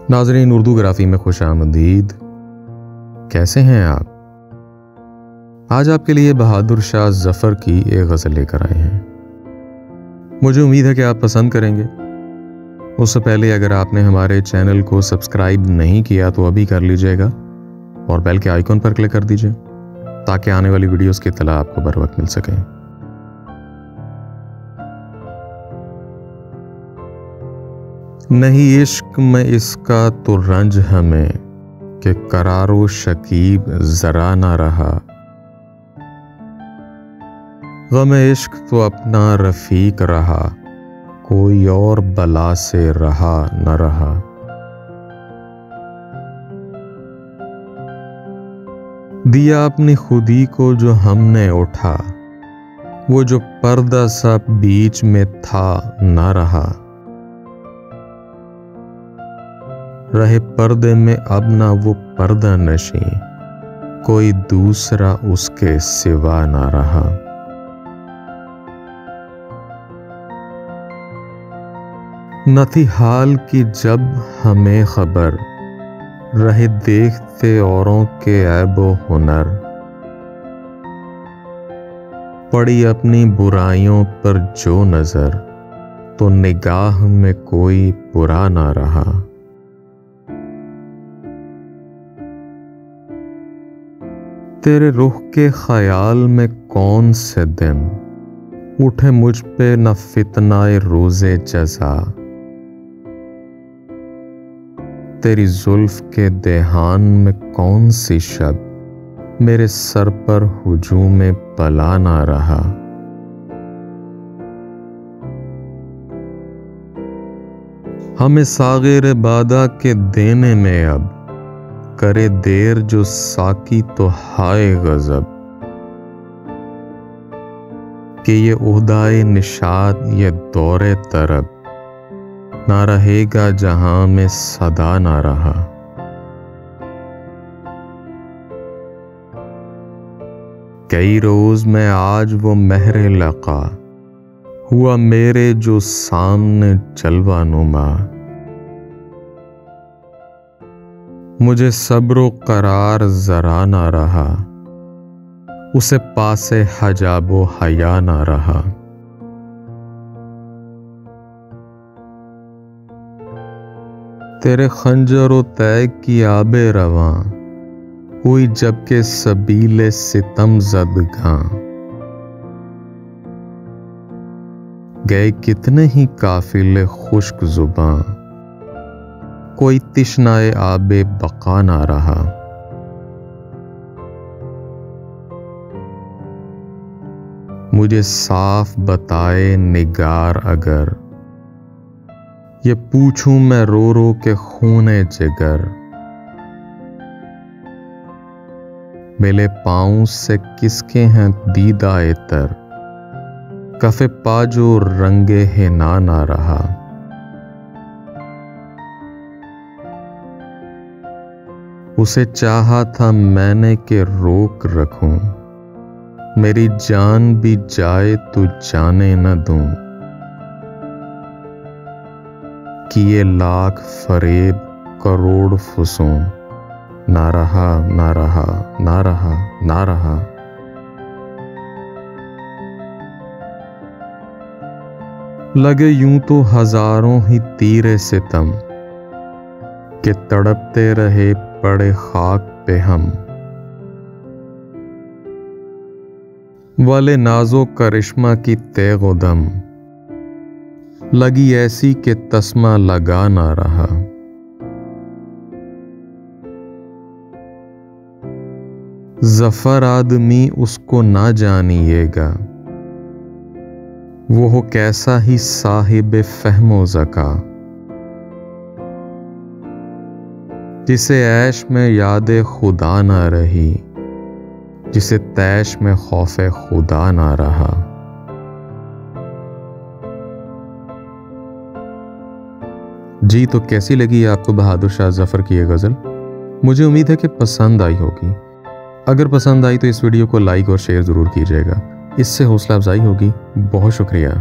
नाज़रीन, उर्दू ग्राफी में खुशामदीद। कैसे हैं आप? आज आपके लिए बहादुर शाह जफर की एक गज़ल लेकर आए हैं। मुझे उम्मीद है कि आप पसंद करेंगे। उससे पहले अगर आपने हमारे चैनल को सब्सक्राइब नहीं किया तो अभी कर लीजिएगा और बेल के आइकॉन पर क्लिक कर दीजिए ताकि आने वाली वीडियोस की इत्तला आपको बर वक्त मिल सके। नहीं इश्क में इसका तो रंज हमें कि करारो शकीब जरा ना रहा। गम इश्क तो अपना रफीक रहा, कोई और बला से रहा न रहा। दिया अपनी खुदी को जो हमने उठा, वो जो पर्दा सा बीच में था न रहा। रहे पर्दे में अब ना वो पर्दा नशी, कोई दूसरा उसके सिवा ना रहा। न थी हाल की जब हमें खबर, रहे देखते औरों के ऐबो हुनर। पड़ी अपनी बुराइयों पर जो नजर, तो निगाह में कोई बुरा ना रहा। तेरे रुख के ख्याल में कौन से दिन उठे मुझ पे न फितनाए रोज़े जज़ा। तेरी जुल्फ के देहान में कौन सी शब मेरे सर पर हुजूम बला ना रहा। हमें सागिर बादा के देने में अब करे देर जो साकी तो हाय गजब। कि ये उहदाए निशाद ये दौरे तरब ना रहेगा जहां में सदा ना रहा। कई रोज में आज वो महरे लका हुआ मेरे जो सामने जलवा नुमा। मुझे सब्रो करार जरा ना रहा, उसे पासे हजाबो हया ना रहा। तेरे खंजरो तय की आबे रवां हुई जबकि सबीले सितम जदगां। गए कितने ही काफिले खुश्क जुबां, कोई तिश्नाए आबे बका ना रहा। मुझे साफ बताए निगार अगर, ये पूछूं मैं रो रो के खूने जिगर। मेले पाँव से किसके हैं दीदाए तर, कफे पाजो रंगे हिना ना रहा। उसे चाहा था मैंने कि रोक रखूं, मेरी जान भी जाए तो जाने न दूं। किए लाख फरेब करोड़ फुसूं, ना रहा ना रहा ना रहा ना रहा। लगे यूं तो हजारों ही तीरे सितम, कि तड़पते रहे पड़े खाक पे हम। वाले नाजो करिश्मा की तेगो दम, लगी ऐसी कि तस्मा लगा ना रहा। जफर आदमी उसको ना जानिएगा, वो हो कैसा ही साहिब फहमो ज़का। जिसे ऐश में यादे खुदा ना रही, जिसे तैश में खौफे खुदा ना रहा। जी तो कैसी लगी आपको बहादुर शाह जफर की ये गज़ल? मुझे उम्मीद है कि पसंद आई होगी। अगर पसंद आई तो इस वीडियो को लाइक और शेयर ज़रूर कीजिएगा, इससे हौसला अफजाई होगी। बहुत शुक्रिया।